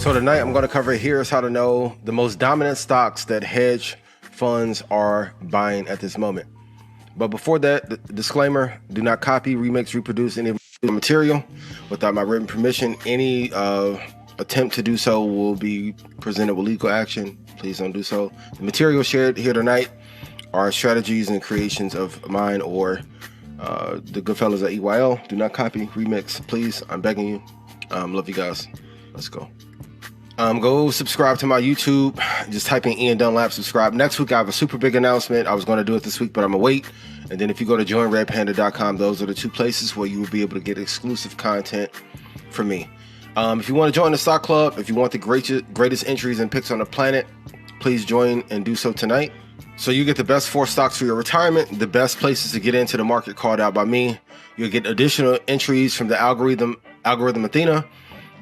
So tonight I'm going to cover here's how to know the most dominant stocks that hedge funds are buying at this moment. But before that, the disclaimer: do not copy, remix, reproduce any material without my written permission. Any attempt to do so will be presented with legal action. Please don't do so. The material shared here tonight are strategies and creations of mine or the good fellas at EYL. Do not copy, remix, please. I'm begging you. Love you guys. Let's go. Go subscribe to my YouTube. Just type in Ian Dunlap, subscribe. Next week, I have a super big announcement. I was going to do it this week, but I'm going to wait. And then if you go to joinredpanda.com, those are the two places where you will be able to get exclusive content from me. If you want to join the stock club, if you want the greatest entries and picks on the planet, please join and do so tonight. So you get the best 4 stocks for your retirement, the best places to get into the market called out by me. You'll get additional entries from the algorithm Athena,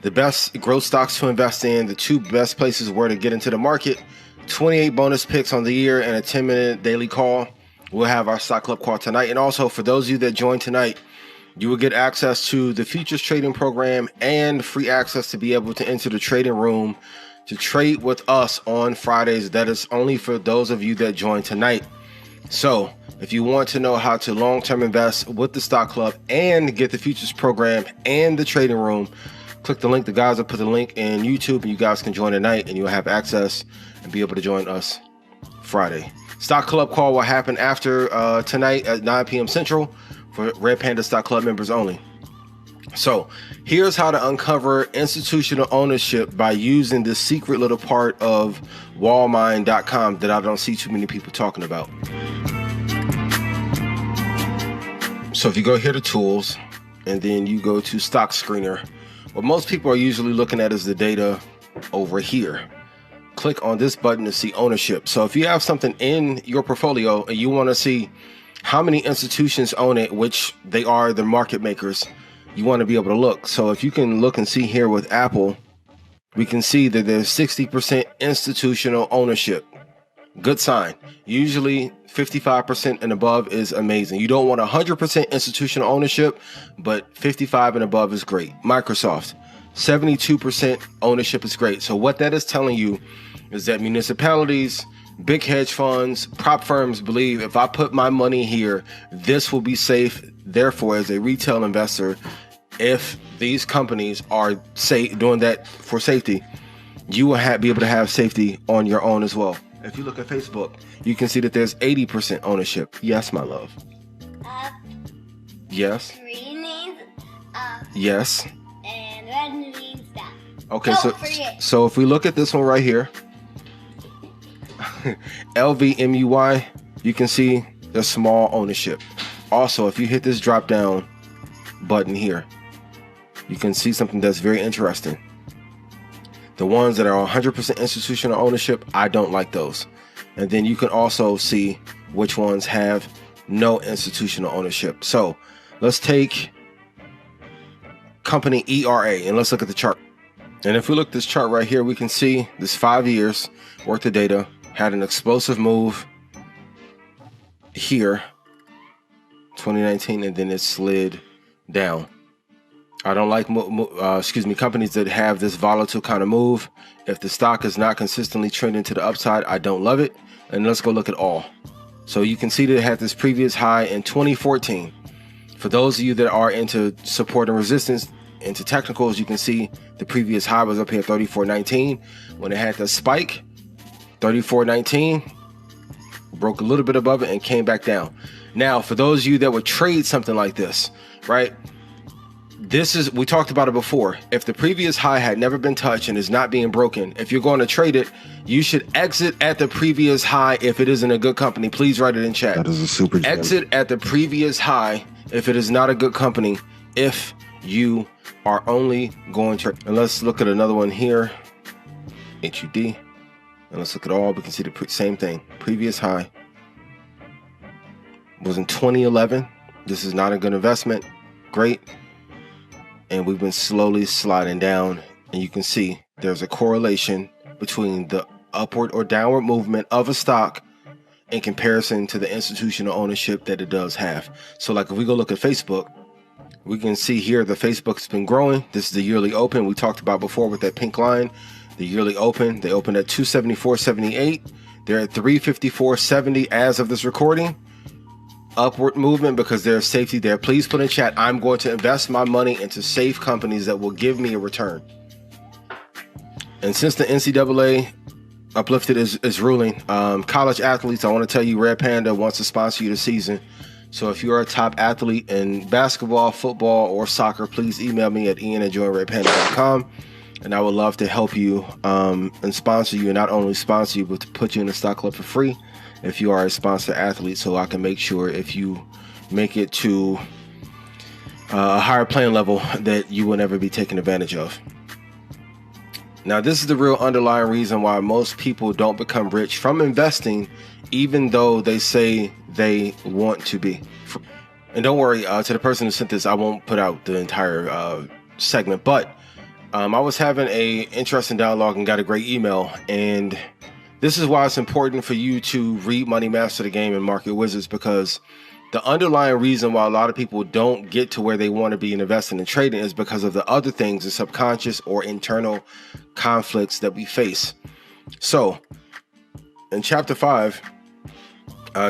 the best growth stocks to invest in, the 2 best places where to get into the market, 28 bonus picks on the year, and a 10-minute daily call. We'll have our stock club call tonight. And also for those of you that join tonight, you will get access to the futures trading program and free access to be able to enter the trading room to trade with us on Fridays. That is only for those of you that join tonight. So if you want to know how to long-term invest with the stock club and get the futures program and the trading room, click the link. The guys will put the link in YouTube and you guys can join tonight and you'll have access and be able to join us Friday. Stock club call will happen after tonight at 9 p.m. Central for Red Panda Stock Club members only. So here's how to uncover institutional ownership by using this secret little part of wallmine.com that I don't see too many people talking about. So if you go here to tools and then you go to stock screener, what most people are usually looking at is the data over here. Click on this button to see ownership. So if you have something in your portfolio and you want to see how many institutions own it, which they are the market makers, you want to be able to look. So if you can look and see here with Apple, we can see that there's 60% institutional ownership. Good sign. Usually 55% and above is amazing. You don't want 100% institutional ownership, but 55 and above is great. Microsoft, 72% ownership is great. So what that is telling you is that municipalities, big hedge funds, prop firms believe if I put my money here, this will be safe. Therefore, as a retail investor, if these companies are doing that for safety, you will be able to have safety on your own as well. If you look at Facebook, you can see that there's 80% ownership. Yes, my love. Up. Yes. Green means up. Yes. And red means down. Okay, so if we look at this one right here, LVMUY, you can see the small ownership. Also, if you hit this drop down button here, you can see something that's very interesting. The ones that are 100% institutional ownership, I don't like those. And then you can also see which ones have no institutional ownership. So let's take company ERA and let's look at the chart. And if we look at this chart right here, we can see this 5 years worth of data had an explosive move here, 2019, and then it slid down. I don't like companies that have this volatile kind of move. If the stock is not consistently trending to the upside, I don't love it. And let's go look at all. So you can see that it had this previous high in 2014. For those of you that are into support and resistance, into technicals, you can see the previous high was up here 34.19. When it had the spike, 34.19, broke a little bit above it and came back down. Now, for those of you that would trade something like this, right? We talked about it before. If the previous high had never been touched and is not being broken, if you're going to trade it, you should exit at the previous high if it isn't a good company. Please write it in chat. That is a super gem. Exit at the previous high if it is not a good company, if you are only going to. And let's look at another one here, HUD. And let's look at all. We can see the same thing. Previous high was in 2011. This is not a good investment. Great. And we've been slowly sliding down, and you can see there's a correlation between the upward or downward movement of a stock in comparison to the institutional ownership that it does have. So like if we go look at Facebook, We can see here the Facebook's been growing. This is the yearly open we talked about before with that pink line. The yearly open, they opened at 274.78. They're at 354.70 as of this recording. Upward movement because there's safety there. Please put in chat, I'm going to invest my money into safe companies that will give me a return. And since the NCAA uplifted is ruling, college athletes, I want to tell you, Red Panda wants to sponsor you this season. So if you're a top athlete in basketball, football, or soccer, please email me at ian@joinredpanda.com. And I would love to help you and sponsor you, and not only sponsor you, but to put you in the stock club for free if you are a sponsor athlete, so I can make sure if you make it to a higher playing level that you will never be taken advantage of. Now, this is the real underlying reason why most people don't become rich from investing, even though they say they want to be. And don't worry, to the person who sent this, I won't put out the entire segment, but I was having a interesting dialogue and got a great email, and this is why it's important for you to read Money Master the Game and Market Wizards, because the underlying reason why a lot of people don't get to where they want to be in investing and trading is because of the other things, the subconscious or internal conflicts that we face. So in chapter 5,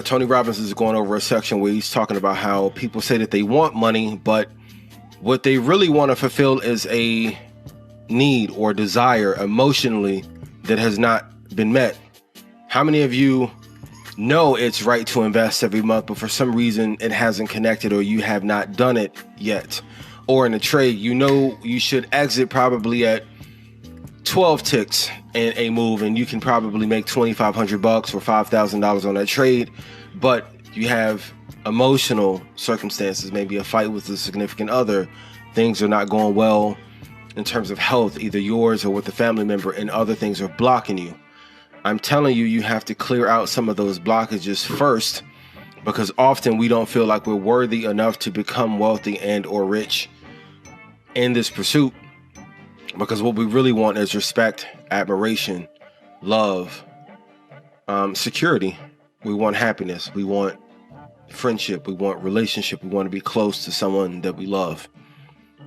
Tony Robbins is going over a section where he's talking about how people say that they want money, but what they really want to fulfill is a need or desire emotionally that has not been met. How many of you know it's right to invest every month, but for some reason it hasn't connected, or you have not done it yet? Or in a trade, you know you should exit probably at 12 ticks in a move, and you can probably make $2,500 or $5,000 on that trade, but you have emotional circumstances, maybe a fight with a significant other, things are not going well in terms of health, either yours or with a family member, and other things are blocking you. I'm telling you, you have to clear out some of those blockages first, because often we don't feel like we're worthy enough to become wealthy and or rich in this pursuit, because what we really want is respect, admiration, love, security. We want happiness. We want friendship. We want relationship. We want to be close to someone that we love.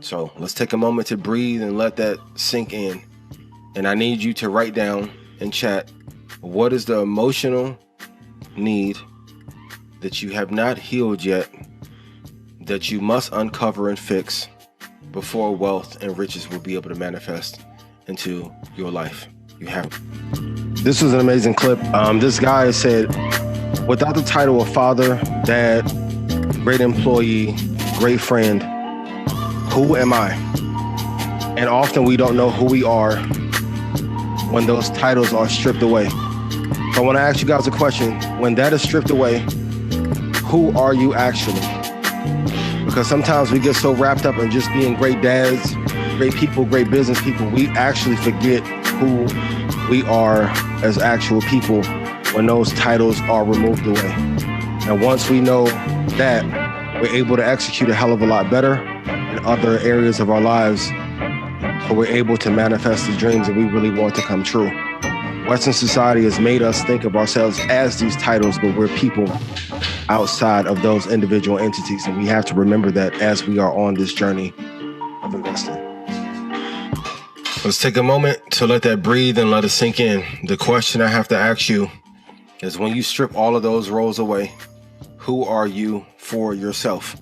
So let's take a moment to breathe and let that sink in. And I need you to write down in chat, what is the emotional need that you have not healed yet, that you must uncover and fix before wealth and riches will be able to manifest into your life? You have. This was an amazing clip. This guy said, without the title of father, dad, great employee, great friend, who am I? And often we don't know who we are when those titles are stripped away. So I want to ask you guys a question. When that is stripped away, who are you actually? Because sometimes we get so wrapped up in just being great dads, great people, great business people, we actually forget who we are as actual people when those titles are removed away. And once we know that, we're able to execute a hell of a lot better in other areas of our lives, so we're able to manifest the dreams that we really want to come true. Western society has made us think of ourselves as these titles, but we're people outside of those individual entities, and we have to remember that as we are on this journey of investing. Let's take a moment to let that breathe and let it sink in. The question I have to ask you is, when you strip all of those roles away, who are you for yourself?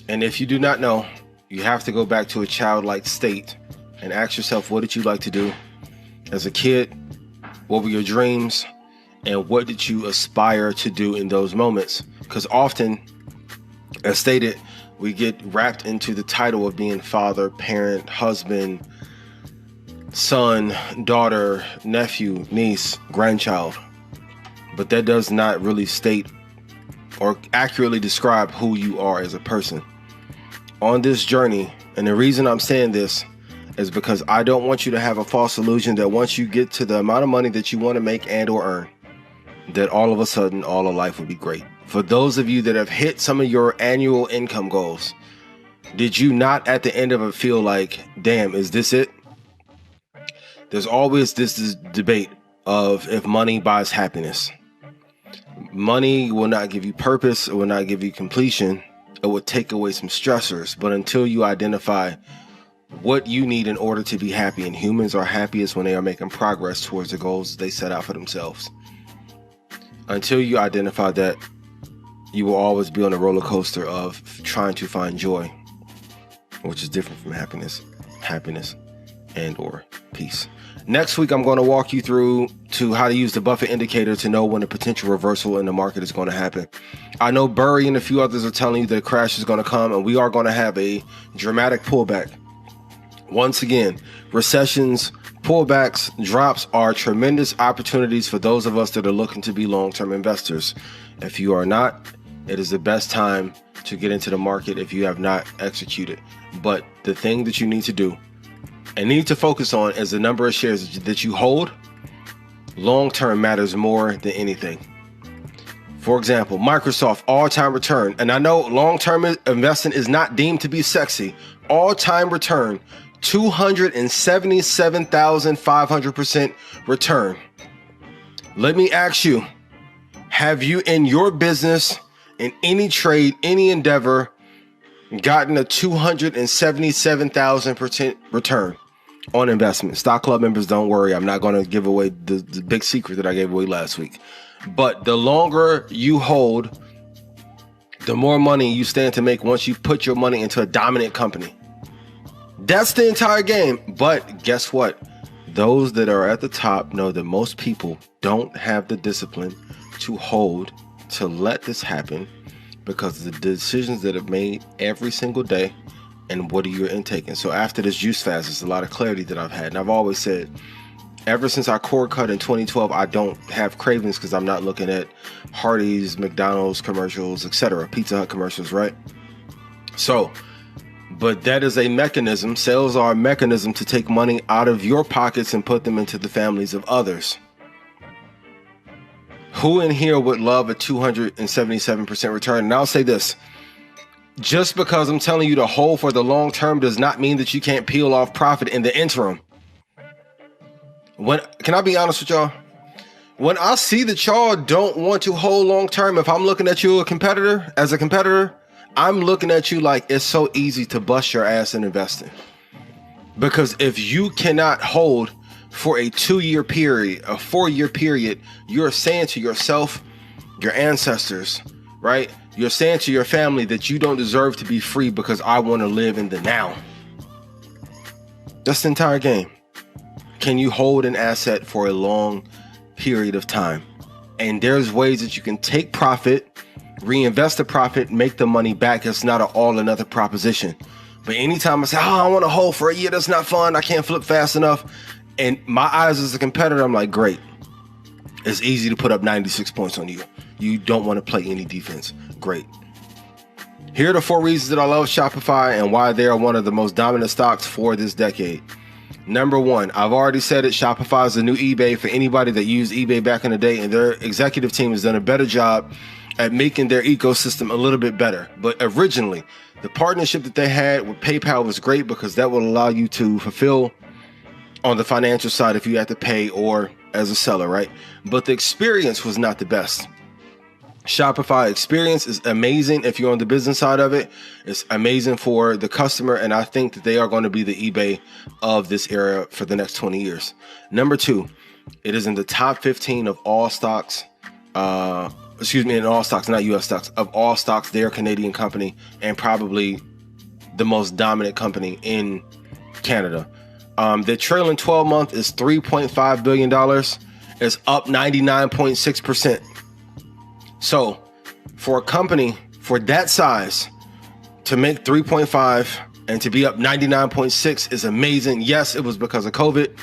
And if you do not know, you have to go back to a childlike state and ask yourself, what did you like to do as a kid? What were your dreams? And what did you aspire to do in those moments? Because often, as stated, we get wrapped into the title of being father, parent, husband, son, daughter, nephew, niece, grandchild. But that does not really state or accurately describe who you are as a person. On this journey, and the reason I'm saying this is because I don't want you to have a false illusion that once you get to the amount of money that you want to make and or earn, that all of a sudden all of life will be great. For those of you that have hit some of your annual income goals, did you not at the end of it feel like, damn, is this it? There's always this debate of if money buys happiness. Money will not give you purpose, it will not give you completion It would take away some stressors. But until you identify what you need in order to be happy, and humans are happiest when they are making progress towards the goals they set out for themselves. Until you identify that, you will always be on a roller coaster of trying to find joy, which is different from happiness and or peace. Next week, I'm going to walk you through to how to use the Buffett indicator to know when a potential reversal in the market is going to happen. I know Burry and a few others are telling you that a crash is going to come, and we are going to have a dramatic pullback. Once again, recessions, pullbacks, drops are tremendous opportunities for those of us that are looking to be long-term investors. If you are not, it is the best time to get into the market if you have not executed. But the thing that you need to do and need to focus on is the number of shares that you hold. Long-term matters more than anything. For example, Microsoft all-time return. And I know long-term investing is not deemed to be sexy. All-time return, 277,500% return. Let me ask you, have you in your business, in any trade, any endeavor, gotten a 277,000% return on investment? Stock Club members, don't worry. I'm not going to give away the big secret that I gave away last week. But the longer you hold, the more money you stand to make once you put your money into a dominant company. That's the entire game. But guess what? Those that are at the top know that most people don't have the discipline to hold, to let this happen, because of the decisions that are made every single day and what are you intaking. So after this juice fast, there's a lot of clarity that I've had. And I've always said, ever since I cord cut in 2012, I don't have cravings because I'm not looking at Hardee's, McDonald's commercials, etc., Pizza Hut commercials, right? So, but that is a mechanism. Sales are a mechanism to take money out of your pockets and put them into the families of others. Who in here would love a 277% return? And I'll say this, just because I'm telling you to hold for the long term does not mean that you can't peel off profit in the interim. Can I be honest with y'all? When I see that y'all don't want to hold long term, if I'm looking at you as a competitor, I'm looking at you like it's so easy to bust your ass in investing. Because if you cannot hold for a 2-year period, a 4-year period, you're saying to yourself, your ancestors, right? You're saying to your family that you don't deserve to be free because I want to live in the now. That's the entire game. Can you hold an asset for a long period of time? And there's ways that you can take profit, reinvest the profit, make the money back. It's not an all or nothing proposition. But anytime I say, I want to hold for a year, that's not fun, I can't flip fast enough. And my eyes as a competitor, I'm like, great. It's easy to put up 96 points on you. You don't want to play any defense. Great. Here are the 4 reasons that I love Shopify and why they are one of the most dominant stocks for this decade. Number 1, I've already said it, Shopify is the new eBay for anybody that used eBay back in the day, and their executive team has done a better job at making their ecosystem a little bit better. But originally, the partnership that they had with PayPal was great because that will allow you to fulfill on the financial side if you have to pay or as a seller, right? But the experience was not the best. Shopify experience is amazing if you're on the business side of it. It's amazing for the customer, and I think that they are going to be the eBay of this era for the next 20 years. Number 2, it is in the top 15 of all stocks. In all stocks, not US stocks, of all stocks. They're a Canadian company and probably the most dominant company in Canada. The trailing 12 month is $3.5 billion. It's up 99.6%. So for a company for that size to make 3.5 and to be up 99.6 is amazing. Yes, it was because of COVID,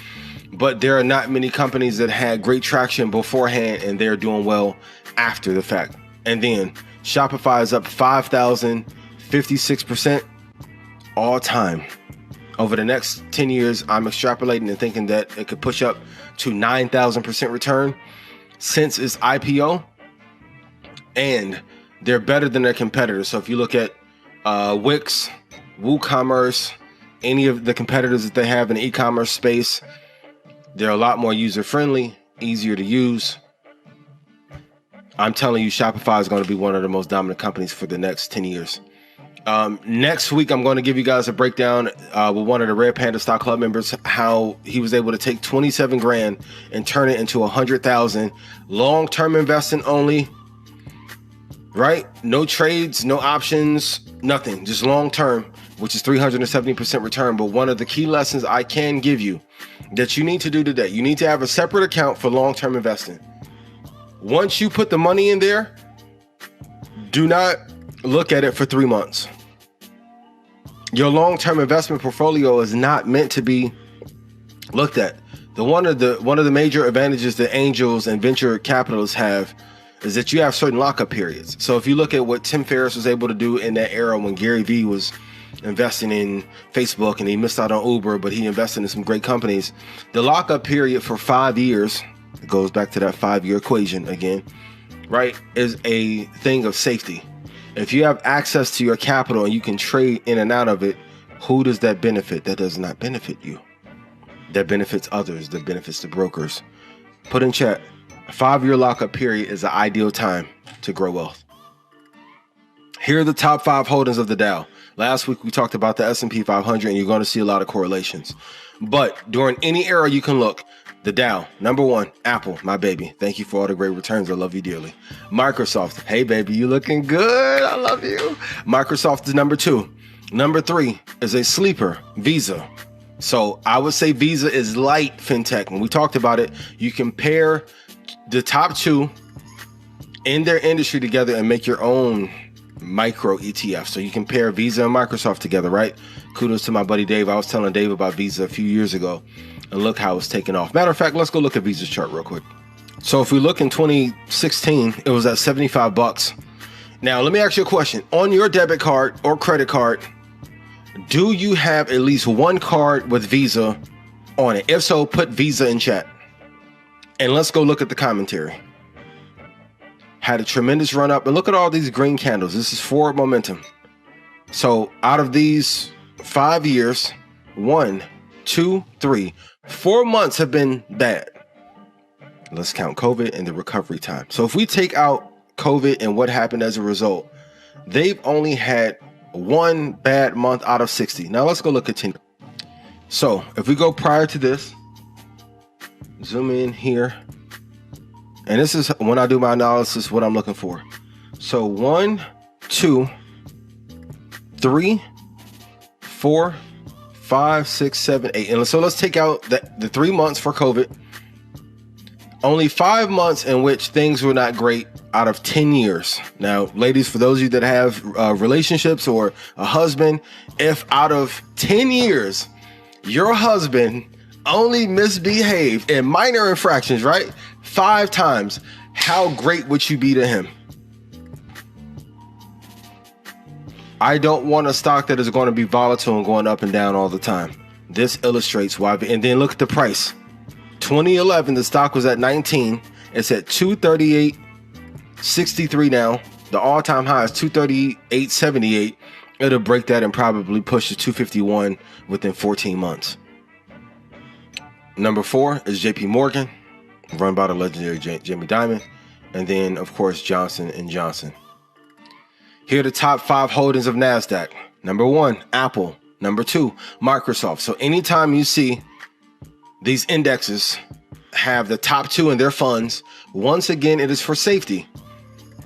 but there are not many companies that had great traction beforehand and they're doing well after the fact. And then Shopify is up 5,056% all time. Over the next 10 years, I'm extrapolating and thinking that it could push up to 9,000% return since its IPO. And they're better than their competitors. So if you look at Wix, WooCommerce, any of the competitors that they have in the e-commerce space, they're a lot more user-friendly, easier to use. I'm telling you, Shopify is going to be one of the most dominant companies for the next 10 years. Next week, I'm going to give you guys a breakdown with one of the Red Panda Stock Club members, how he was able to take 27 grand and turn it into 100,000. Long-term investing only, right? No trades, no options, nothing, just long-term, which is 370% return. But one of the key lessons I can give you that you need to do today, you need to have a separate account for long-term investing. Once you put the money in there, do not look at it for 3 months. Your long-term investment portfolio is not meant to be looked at. One of the major advantages that angels and venture capitalists have is that you have certain lockup periods. So if you look at what Tim Ferriss was able to do in that era when Gary Vee was investing in Facebook and he missed out on Uber, but he invested in some great companies, the lockup period for 5 years, it goes back to that 5-year equation again, right, is a thing of safety. If you have access to your capital and you can trade in and out of it, who does that benefit? That does not benefit you. That benefits others. That benefits the brokers. Put in chat, a 5-year lockup period is the ideal time to grow wealth. Here are the top 5 holdings of the Dow. Last week we talked about the S&P 500 and you're going to see a lot of correlations. But during any era you can look, the Dow, number 1, Apple, my baby. Thank you for all the great returns. I love you dearly. Microsoft, hey baby, you looking good. I love you. Microsoft is number 2. Number 3 is a sleeper, Visa. So I would say Visa is light fintech. When we talked about it, you compare the top 2 in their industry together and make your own micro ETF. So you compare Visa and Microsoft together, right? Kudos to my buddy Dave. I was telling Dave about Visa a few years ago. And look how it's taken off. Matter of fact, let's go look at Visa's chart real quick. So if we look in 2016, it was at $75. Now, let me ask you a question. On your debit card or credit card, do you have at least one card with Visa on it? If so, put Visa in chat. And let's go look at the commentary. Had a tremendous run up. And look at all these green candles. This is forward momentum. So out of these 5 years, 1, 2, 3, 4 months have been bad. Let's count COVID and the recovery time. So if we take out COVID and what happened as a result, they've only had 1 bad month out of 60. Now let's go look at 10. So if we go prior to this, zoom in here. And this is when I do my analysis, what I'm looking for. So 1, 2, 3, 4, 5, 6, 7, 8. And so let's take out the 3 months for COVID. Only 5 months in which things were not great out of 10 years. Now, ladies, for those of you that have relationships or a husband, if out of 10 years, your husband only misbehaved in minor infractions, right? 5 times, how great would you be to him? I don't want a stock that is going to be volatile and going up and down all the time. This illustrates why. And then look at the price. 2011, the stock was at 19. It's at 238.63 now. The all-time high is 238.78. It'll break that and probably push to 251 within 14 months. Number 4 is JP Morgan, run by the legendary Jamie Dimon. And then, of course, Johnson & Johnson. Here are the top 5 holdings of NASDAQ. Number 1, Apple. Number 2, Microsoft. So anytime you see these indexes have the top 2 in their funds, once again, it is for safety,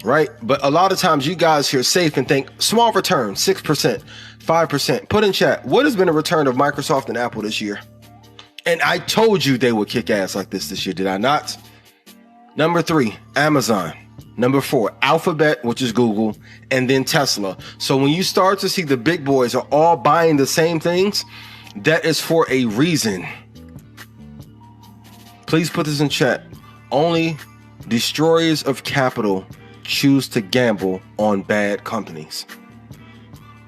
right? But a lot of times you guys hear safe and think small return, 6%, 5%. Put in chat, what has been the return of Microsoft and Apple this year? And I told you they would kick ass like this year, did I not? Number 3, Amazon. Number 4, Alphabet, which is Google, and then Tesla. So when you start to see the big boys are all buying the same things, that is for a reason. Please put this in chat. Only destroyers of capital choose to gamble on bad companies.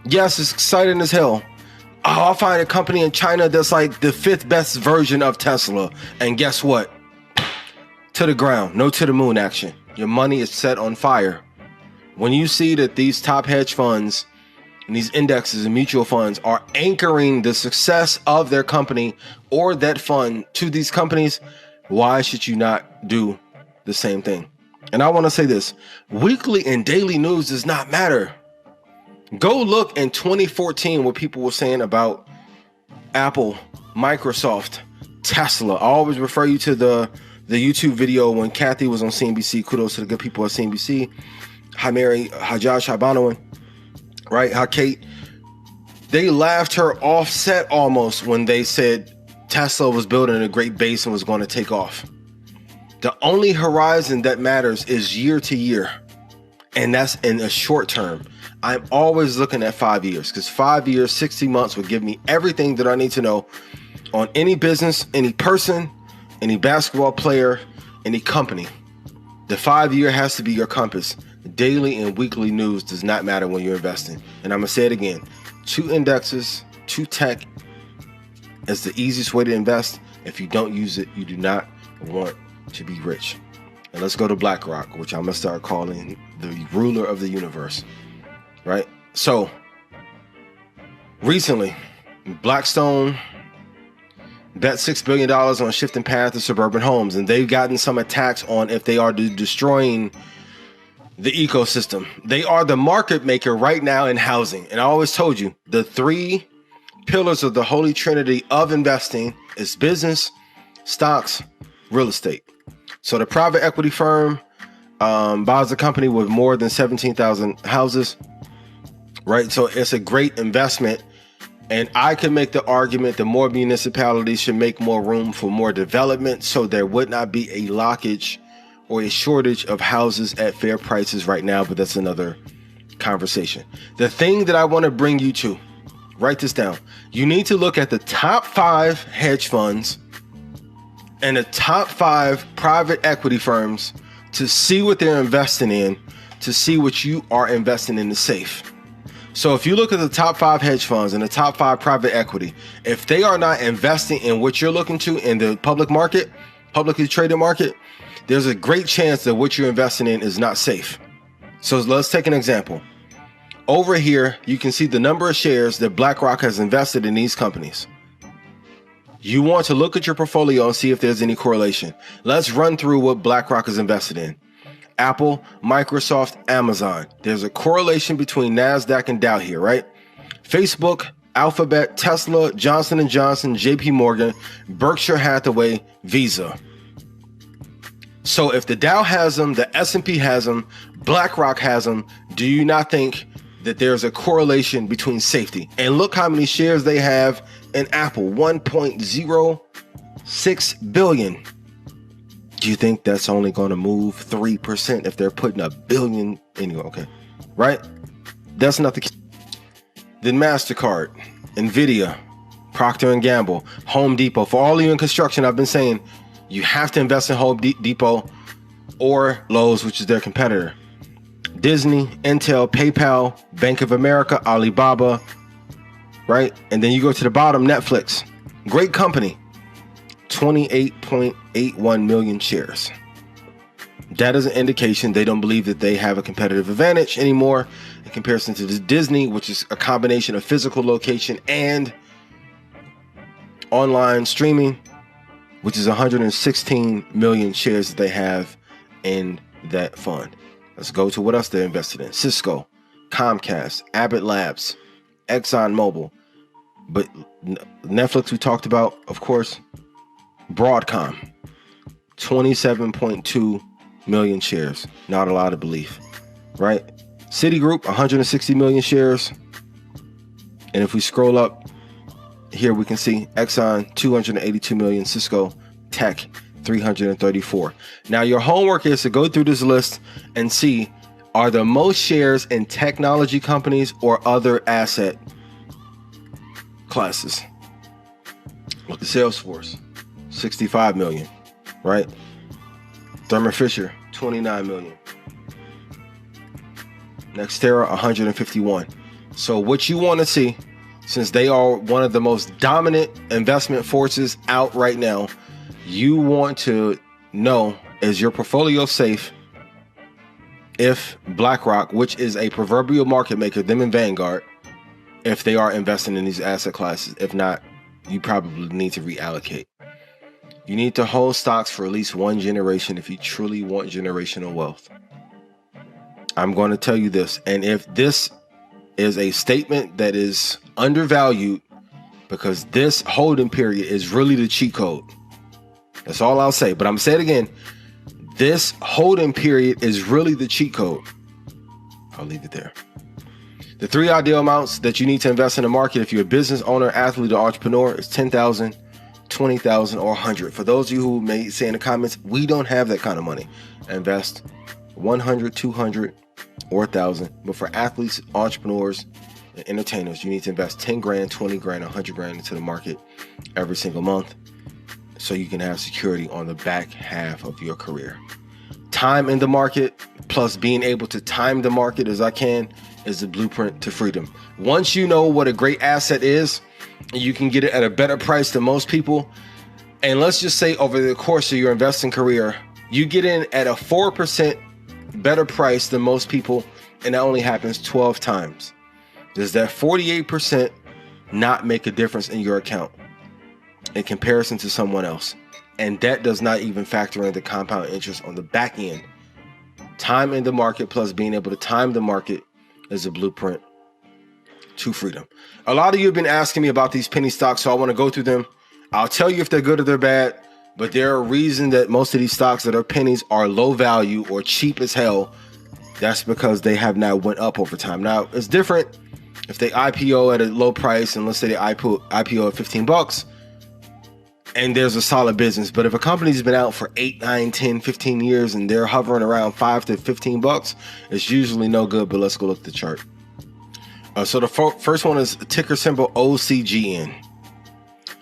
Yes, it's exciting as hell. Oh, I'll find a company in China that's like the 5th best version of Tesla. And guess what? To the ground, no to the moon action. Your money is set on fire. When you see that these top hedge funds and these indexes and mutual funds are anchoring the success of their company or that fund to these companies, why should you not do the same thing? And I want to say this, weekly and daily news does not matter. Go look in 2014 what people were saying about Apple, Microsoft, Tesla. I always refer you to the YouTube video when Kathy was on CNBC. Kudos to the good people at CNBC. Hi, Mary, hi, Josh, hi, Bonowin, right? Hi, Kate. They laughed her offset almost when they said Tesla was building a great base and was going to take off. The only horizon that matters is year to year, and that's in a short term. I'm always looking at 5 years because 5 years, 60 months would give me everything that I need to know on any business, any person, any basketball player, any company. The 5 year has to be your compass. Daily and weekly news does not matter when you're investing. And I'm going to say it again. 2 indexes, 2 tech is the easiest way to invest. If you don't use it, you do not want to be rich. And let's go to BlackRock, which I'm going to start calling the ruler of the universe. Right? So, recently, Blackstone bet $6 billion on shifting path to suburban homes, and they've gotten some attacks on if they are destroying the ecosystem. They are the market maker right now in housing. And I always told you, the 3 pillars of the holy trinity of investing is business, stocks, real estate. So the private equity firm buys a company with more than 17,000 houses, right? So it's a great investment. And I can make the argument that more municipalities should make more room for more development so there would not be a lockage or a shortage of houses at fair prices right now, but that's another conversation. The thing that I want to bring you to, write this down. You need to look at the top 5 hedge funds and the top 5 private equity firms to see what they're investing in, to see what you are investing in is safe. So if you look at the top 5 hedge funds and the top 5 private equity, if they are not investing in what you're looking to in the public market, publicly traded market, there's a great chance that what you're investing in is not safe. So let's take an example. Over here, you can see the number of shares that BlackRock has invested in these companies. You want to look at your portfolio and see if there's any correlation. Let's run through what BlackRock is invested in. Apple, Microsoft, Amazon. There's a correlation between NASDAQ and Dow here, right? Facebook, Alphabet, Tesla, Johnson & Johnson, JP Morgan, Berkshire Hathaway, Visa. So if the Dow has them, the S&P has them, BlackRock has them, do you not think that there's a correlation between safety? And look how many shares they have in Apple, 1.06 billion. Do you think that's only going to move 3% if they're putting $1 billion anyway? Okay, right? That's not the case. Then MasterCard, Nvidia, Procter & Gamble, Home Depot. For all of you in construction, I've been saying you have to invest in Home Depot or Lowe's, which is their competitor. Disney, Intel, PayPal, Bank of America, Alibaba, right? And then you go to the bottom, Netflix. Great company. 28.81 million shares. That is an indication they don't believe that they have a competitive advantage anymore in comparison to Disney, which is a combination of physical location and online streaming, which is 116 million shares that they have in that fund. Let's go to what else they're invested in. Cisco, Comcast, Abbott Labs, ExxonMobil, but Netflix we talked about, of course. Broadcom, 27.2 million shares. Not a lot of belief, right? Citigroup, 160 million shares. And if we scroll up here, we can see Exxon, 282 million, Cisco, Tech, 334. Now your homework is to go through this list and see, are there most shares in technology companies or other asset classes? Look at Salesforce. 65 million, right? Thermo Fisher, 29 million. Nextera, 151. So what you want to see, since they are one of the most dominant investment forces out right now, you want to know, is your portfolio safe if BlackRock, which is a proverbial market maker, them and Vanguard, if they are investing in these asset classes? If not, you probably need to reallocate. You need to hold stocks for at least one generation if you truly want generational wealth. I'm going to tell you this, and if this is a statement that is undervalued because this holding period is really the cheat code. That's all I'll say. But I'm going to say it again. This holding period is really the cheat code. I'll leave it there. The 3 ideal amounts that you need to invest in the market if you're a business owner, athlete, or entrepreneur is 10,000, 20,000, or 100. For those of you who may say in the comments, we don't have that kind of money. Invest 100, 200, or 1,000. But for athletes, entrepreneurs, and entertainers, you need to invest 10 grand, 20 grand, 100 grand into the market every single month so you can have security on the back half of your career. Time in the market plus being able to time the market as I can is the blueprint to freedom. Once you know what a great asset is, you can get it at a better price than most people. And let's just say over the course of your investing career, you get in at a 4% better price than most people, and that only happens 12 times. Does that 48% not make a difference in your account in comparison to someone else? And that does not even factor in the compound interest on the back end. Time in the market plus being able to time the market is a blueprint to freedom. A lot of you have been asking me about these penny stocks, so I want to go through them. I'll tell you if they're good or they're bad, but there are reasons that most of these stocks that are pennies are low value or cheap as hell. That's because they have not went up over time. Now, it's different if they IPO at a low price, and let's say they IPO at 15 bucks, and there's a solid business. But if a company's been out for 8, 9, 10, 15 years and they're hovering around 5 to 15 bucks, it's usually no good. But let's go look at the chart. So the first one is ticker symbol OCGN.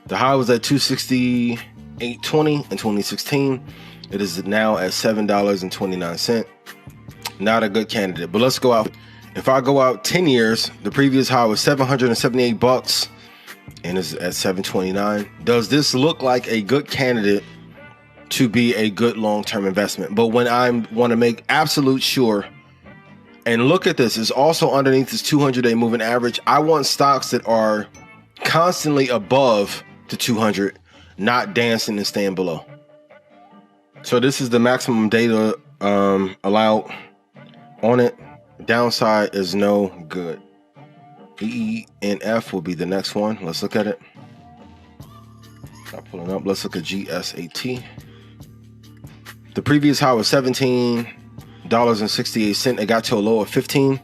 The high was at 268.20 in 2016. It is now at $7.29. Not a good candidate. But let's go out. If I go out 10 years, the previous high was 778 bucks and is at 729. Does this look like a good candidate to be a good long-term investment? But when I want to make absolute sure, and look at this, it's also underneath this 200-day moving average. I want stocks that are constantly above the 200, not dancing and staying below. So this is the maximum data allowed on it. Downside is no good. ENF will be the next one. Let's look at it. Not pulling up. Let's look at GSAT. The previous high was $17.68. It got to a low of 15.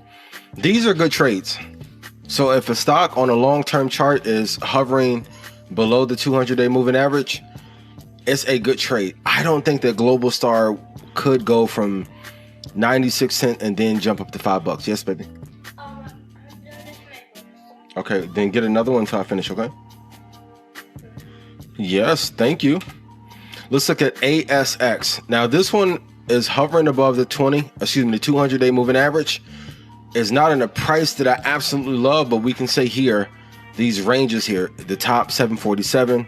These are good trades. So if a stock on a long-term chart is hovering below the 200-day moving average, it's a good trade. I don't think that Global Star could go from 96 cents and then jump up to $5. Yes, baby. Okay, then get another one until I finish, okay? Yes, thank you. Let's look at ASX. Now, this one is hovering above the 200-day moving average. It's not in a price that I absolutely love, but we can say here, these ranges here, the top 747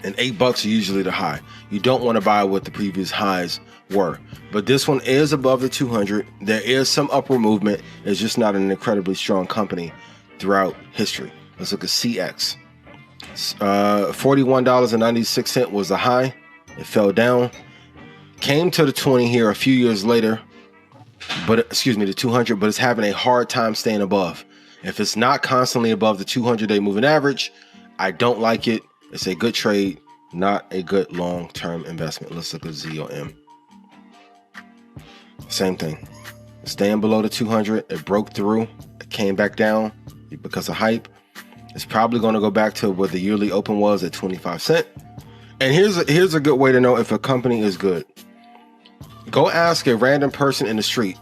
and $8 are usually the high. You don't want to buy what the previous highs were, but this one is above the 200. There is some upward movement. It's just not an incredibly strong company throughout history. Let's look at CX. $41.96 was the high. It fell down, came to the 20 here a few years later, but the 200, but it's having a hard time staying above. If it's not constantly above the 200-day moving average, I don't like it. It's a good trade, not a good long-term investment. Let's look at ZOM. Same thing. Staying below the 200, it broke through, it came back down because of hype. It's probably going to go back to where the yearly open was at 25 cents. And here's a good way to know if a company is good. Go ask a random person in the street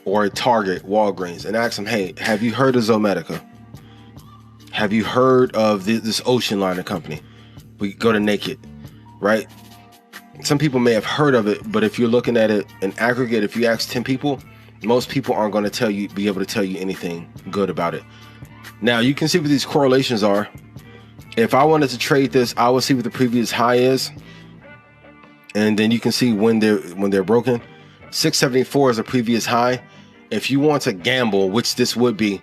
or at Target, Walgreens, and ask them, hey, have you heard of Zomedica? Have you heard of this ocean liner company? We go to Naked, right? Some people may have heard of it, but if you're looking at it in aggregate, if you ask 10 people, most people aren't going to be able to tell you anything good about it. Now, you can see what these correlations are. If I wanted to trade this, I would see what the previous high is. And then you can see when they're broken. 674 is a previous high. If you want to gamble, which this would be,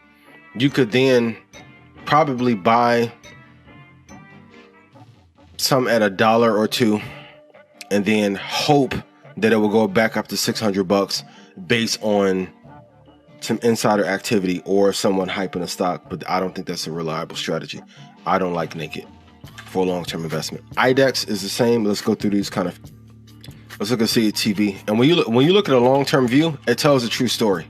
you could then probably buy some at $1 or $2 and then hope that it will go back up to $600 based on some insider activity or someone hyping a stock, but I don't think that's a reliable strategy. I don't like naked for long-term investment. IDEX is the same. Let's go through these kind of. Let's look at CTV. And when you look at a long-term view, it tells a true story.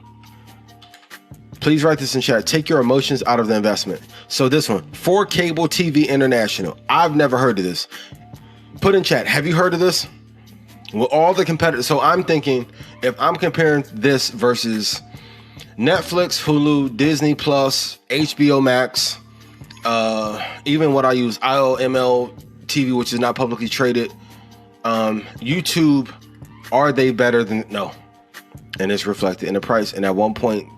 Please write this in chat. Take your emotions out of the investment. So this one, for Cable TV International. I've never heard of this. Put in chat. Have you heard of this? Well, all the competitors. So I'm thinking, if I'm comparing this versus Netflix, Hulu, Disney Plus, HBO Max, even what I use, IOML TV, which is not publicly traded, YouTube, are they better than? No. And it's reflected in the price. And at one point,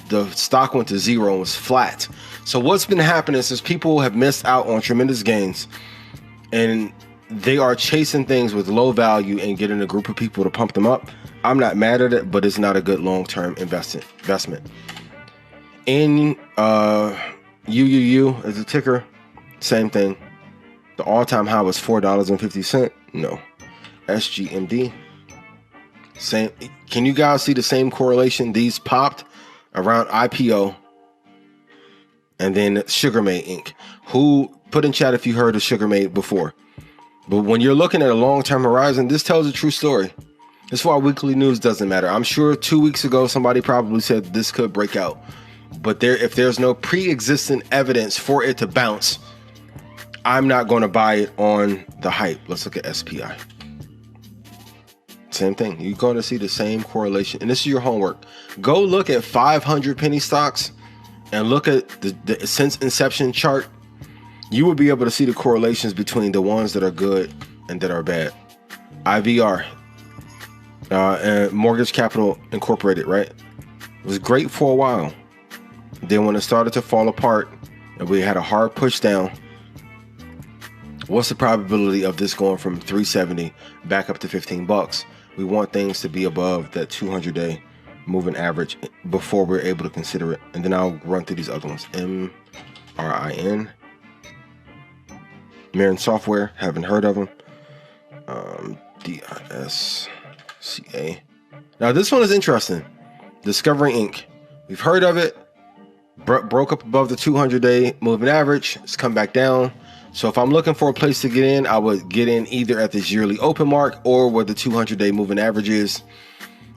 the stock went to zero and was flat. So what's been happening is people have missed out on tremendous gains, and they are chasing things with low value and getting a group of people to pump them up. I'm not mad at it, but it's not a good long-term investment. In UUU as a ticker, same thing. The all-time high was $4.50. No. SGMD, same. Can you guys see the same correlation? These popped around IPO, and then SugarMade Inc. Who put in chat if you heard of SugarMade before? But when you're looking at a long-term horizon, this tells a true story. That's why weekly news doesn't matter. I'm sure 2 weeks ago somebody probably said this could break out, but if there's no pre-existing evidence for it to bounce, I'm not going to buy it on the hype. Let's look at SPI. Same thing. You're going to see the same correlation. And this is your homework. Go look at 500 penny stocks and look at the since inception chart. You will be able to see the correlations between the ones that are good and that are bad. IVR, and Mortgage Capital Incorporated, right? It was great for a while. Then when it started to fall apart and we had a hard push down, what's the probability of this going from 370 back up to 15 bucks? We want things to be above that 200-day moving average before we're able to consider it. And then I'll run through these other ones. MRIN. Marin Software, haven't heard of them. DISCA. Now this one is interesting. Discovery Inc. We've heard of it. Broke up above the 200-day moving average. It's come back down. So if I'm looking for a place to get in, I would get in either at this yearly open mark or where the 200-day moving average is.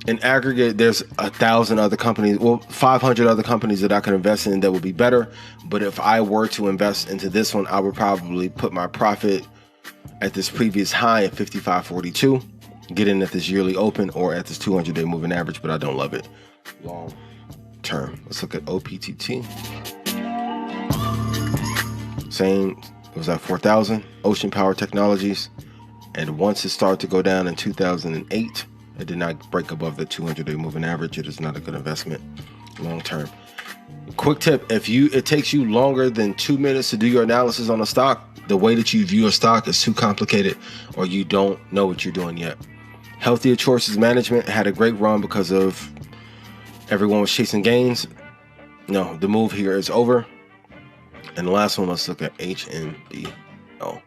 In aggregate, there's 1,000 other companies, 500 other companies that I can invest in that would be better. But if I were to invest into this one, I would probably put my profit at this previous high at 55.42, get in at this yearly open or at this 200-day moving average, but I don't love it long term. Let's look at OPTT. Same. It was at 4,000. Ocean Power Technologies. And once it started to go down in 2008, it did not break above the 200-day moving average. It is not a good investment long term. Quick tip, if it takes you longer than 2 minutes to do your analysis on a stock, the way that you view a stock is too complicated or you don't know what you're doing yet. Healthier Choices Management had a great run because of everyone was chasing gains. No, the move here is over. And the last one, let's look at HMBO.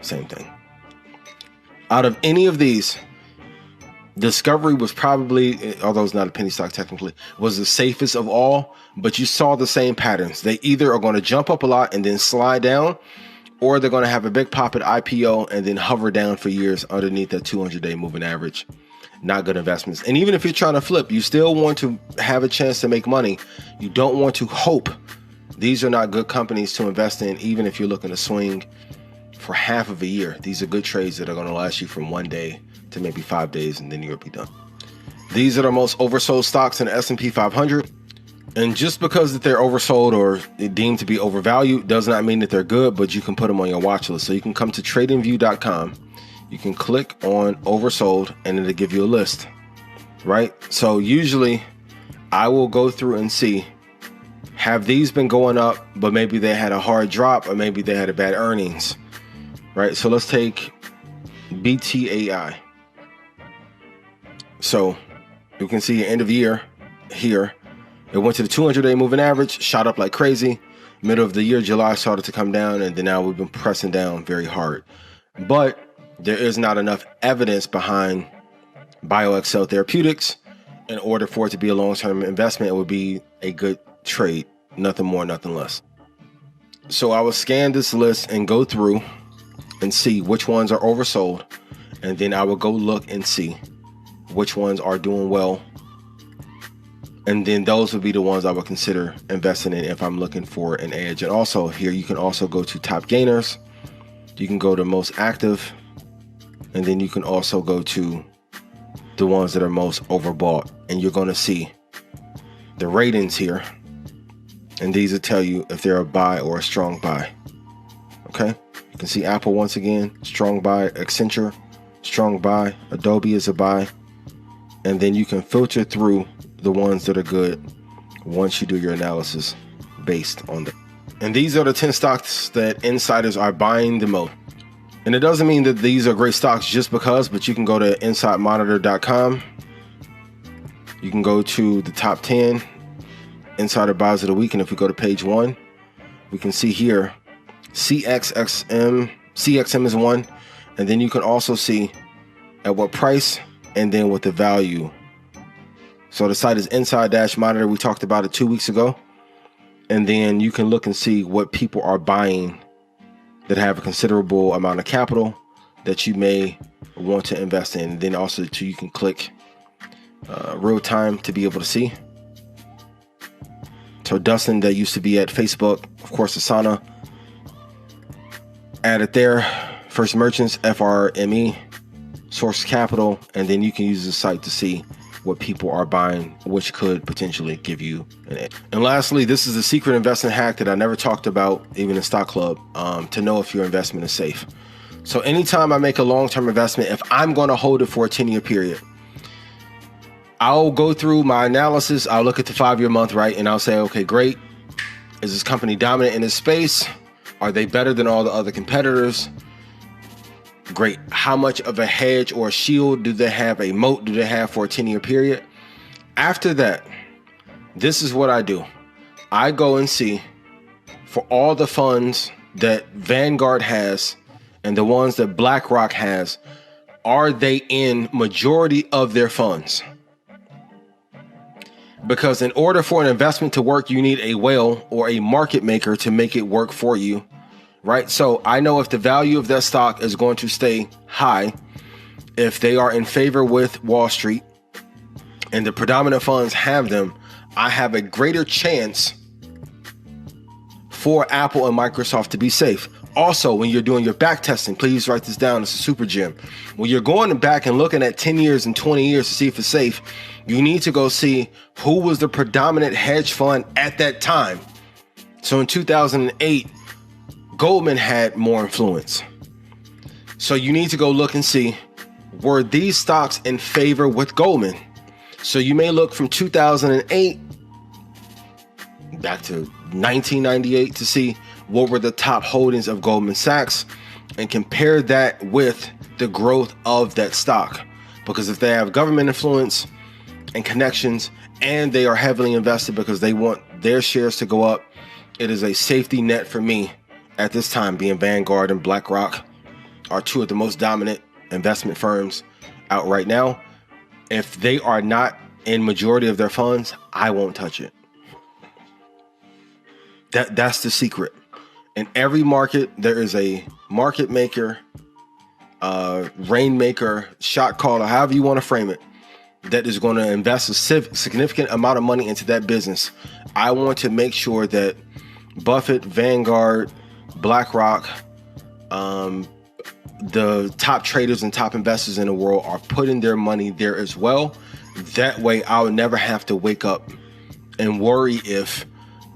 Same thing. Out of any of these, Discovery was probably, although it's not a penny stock technically, was the safest of all, but you saw the same patterns. They either are going to jump up a lot and then slide down, or they're going to have a big pop at IPO and then hover down for years underneath that 200-day moving average. Not good investments. And even if you're trying to flip, you still want to have a chance to make money. You don't want to hope. These are not good companies to invest in, even if you're looking to swing for half of a year. These are good trades that are going to last you from 1 day to maybe 5 days, and then you'll be done. These are the most oversold stocks in the S&P 500. And just because that they're oversold or deemed to be overvalued does not mean that they're good, but you can put them on your watch list. So you can come to tradingview.com. You can click on oversold and it'll give you a list, right? So usually I will go through and see, have these been going up, but maybe they had a hard drop or maybe they had a bad earnings, right? So let's take BTAI. So you can see end of year here. It went to the 200-day moving average, shot up like crazy. Middle of the year, July, started to come down, and then now we've been pressing down very hard. But there is not enough evidence behind BioXcel Therapeutics In order for it to be a long-term investment, it would be a good trade, nothing more, nothing less. So I will scan this list and go through and see which ones are oversold, and then I will go look and see which ones are doing well, and then those would be the ones I would consider investing in if I'm looking for an edge. And also here you can also go to top gainers, you can go to most active, and then you can also go to the ones that are most overbought, and you're going to see the ratings here, and these will tell you if they're a buy or a strong buy. Okay, you can see Apple once again, strong buy. Accenture, strong buy. Adobe is a buy. And then you can filter through the ones that are good once you do your analysis based on that. And these are the 10 stocks that insiders are buying the most. And it doesn't mean that these are great stocks just because, but you can go to insidemonitor.com. You can go to the top 10 insider buys of the week. And if we go to page 1, we can see here CXM is one. And then you can also see at what price and then what the value. So the site is Inside-Monitor. We talked about it 2 weeks ago. And then you can look and see what people are buying that have a considerable amount of capital that you may want to invest in. And then also you can click real time to be able to see. So Dustin, that used to be at Facebook, of course, Asana, added there. First Merchants, FRME, Source Capital, and then you can use the site to see what people are buying, which could potentially give you an edge. And lastly, this is the secret investment hack that I never talked about, even in Stock Club, to know if your investment is safe. So anytime I make a long-term investment, if I'm going to hold it for a 10-year period, I'll go through my analysis. I'll look at the 5-year month, right? And I'll say, okay, great. Is this company dominant in this space? Are they better than all the other competitors? Great. How much of a hedge or a shield do they have? A moat do they have for a 10-year period? After that, this is what I do. I go and see for all the funds that Vanguard has and the ones that BlackRock has, are they in majority of their funds? Because in order for an investment to work, you need a whale or a market maker to make it work for you. Right? So I know if the value of that stock is going to stay high, if they are in favor with Wall Street and the predominant funds have them, I have a greater chance for Apple and Microsoft to be safe. Also, when you're doing your back testing, please write this down. It's a super gem. When you're going back and looking at 10 years and 20 years to see if it's safe, you need to go see who was the predominant hedge fund at that time. So in 2008, Goldman had more influence. So you need to go look and see, were these stocks in favor with Goldman? So you may look from 2008 back to 1998 to see what were the top holdings of Goldman Sachs and compare that with the growth of that stock. Because if they have government influence and connections and they are heavily invested because they want their shares to go up, it is a safety net for me. At this time, being Vanguard and BlackRock are two of the most dominant investment firms out right now. If they are not in majority of their funds, I won't touch it. That's the secret. In every market, there is a market maker, rainmaker, shot caller, however you want to frame it, that is going to invest a significant amount of money into that business. I want to make sure that Buffett, Vanguard, BlackRock, the top traders and top investors in the world are putting their money there as well. That way I'll never have to wake up and worry if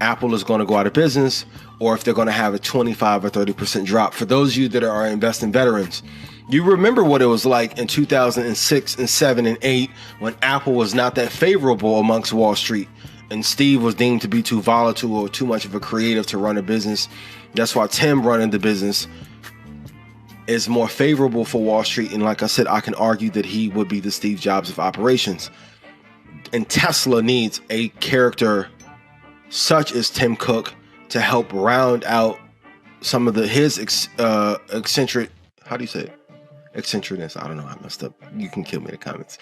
Apple is going to go out of business or if they're going to have a 25 or 30% drop. For those of you that are investing veterans, you remember what it was like in 2006 and 7 and 8 when Apple was not that favorable amongst Wall Street and Steve was deemed to be too volatile or too much of a creative to run a business. That's why Tim running the business is more favorable for Wall Street. And like I said, I can argue that he would be the Steve Jobs of operations. And Tesla needs a character such as Tim Cook to help round out some of his eccentric, how do you say it? eccentricness. I don't know, I messed up. You can kill me in the comments.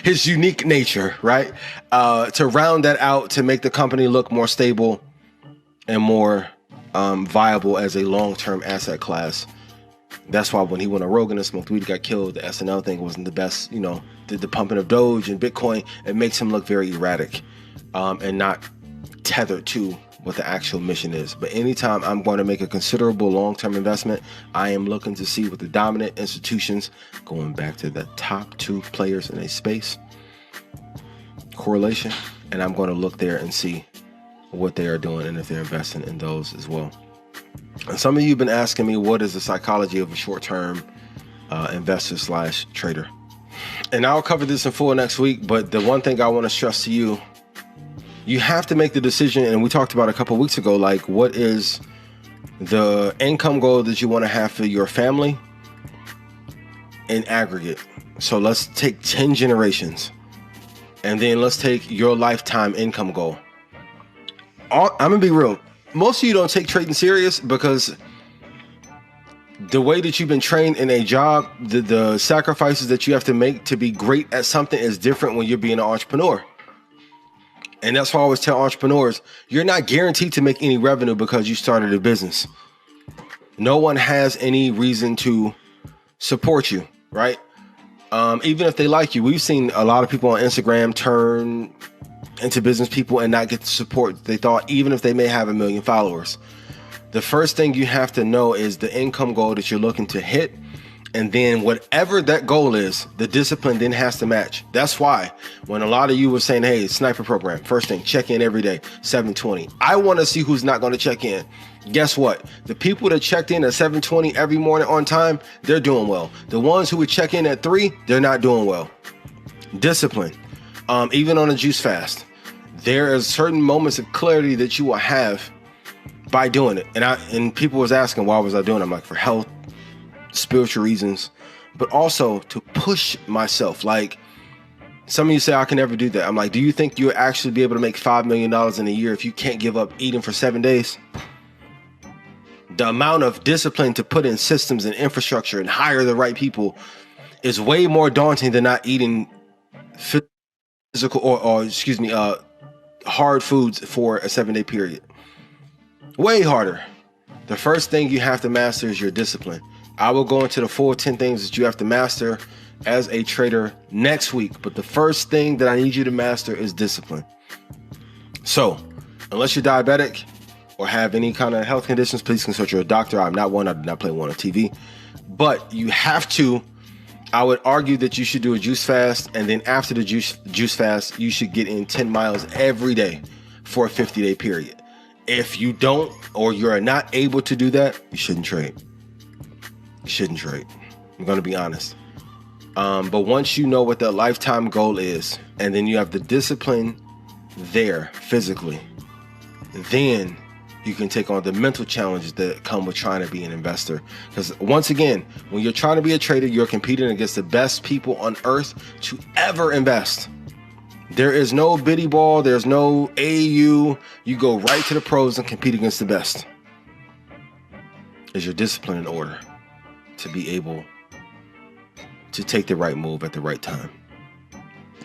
His unique nature, right? To round that out, to make the company look more stable and more viable as a long-term asset class. That's why when he went on Rogan and smoked weed, got killed, the SNL thing wasn't the best, the pumping of Doge and Bitcoin. It makes him look very erratic and not tethered to what the actual mission is. But anytime I'm going to make a considerable long-term investment, I am looking to see what the dominant institutions, going back to the top 2 players in a space, correlation, and I'm going to look there and see what they are doing and if they're investing in those as well. And some of you have been asking me, what is the psychology of a short-term investor / trader? And I'll cover this in full next week, but the one thing I want to stress to you, you have to make the decision, and we talked about a couple of weeks ago, like what is the income goal that you want to have for your family in aggregate. So let's take 10 generations, and then let's take your lifetime income goal. I'm gonna be real. Most of you don't take trading serious because the way that you've been trained in a job, the sacrifices that you have to make to be great at something is different when you're being an entrepreneur. And that's why I always tell entrepreneurs, you're not guaranteed to make any revenue because you started a business. No one has any reason to support you, right? Even if they like you. We've seen a lot of people on Instagram turn into business people and not get the support they thought, even if they may have 1 million followers. The first thing you have to know is the income goal that you're looking to hit. And then whatever that goal is, the discipline then has to match. That's why when a lot of you were saying, hey, sniper program, first thing, check in every day, 7:20. I want to see who's not going to check in. Guess what? The people that checked in at 7:20 every morning on time, they're doing well. The ones who would check in at 3, they're not doing well. Discipline. Even on a juice fast, there are certain moments of clarity that you will have by doing it. And people was asking, why was I doing it? I'm like, for health, spiritual reasons, but also to push myself. Like some of you say, I can never do that. I'm like, do you think you'll actually be able to make $5 million in a year if you can't give up eating for 7 days? The amount of discipline to put in systems and infrastructure and hire the right people is way more daunting than not eating physical or hard foods for a 7-day period. Way harder. The first thing you have to master is your discipline. I will go into the full 10 things that you have to master as a trader next week. But the first thing that I need you to master is discipline. So unless you're diabetic or have any kind of health conditions, please consult your doctor. I'm not one. I do not play one on TV. But you have to, I would argue that you should do a juice fast. And then after the juice fast, you should get in 10 miles every day for a 50-day period. If you don't, or you're not able to do that, you shouldn't trade. You shouldn't trade. I'm going to be honest. But once you know what the lifetime goal is, and then you have the discipline there physically, then you can take on the mental challenges that come with trying to be an investor. Because once again, when you're trying to be a trader, you're competing against the best people on earth to ever invest. There is no biddy ball. There's no AU. You go right to the pros and compete against the best. Is your discipline in order to be able to take the right move at the right time?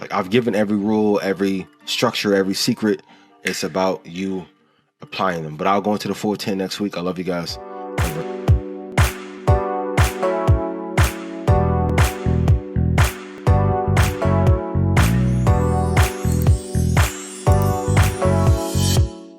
Like I've given every rule, every structure, every secret. It's about you applying them. But I'll go into the full 10 next week. I love you guys.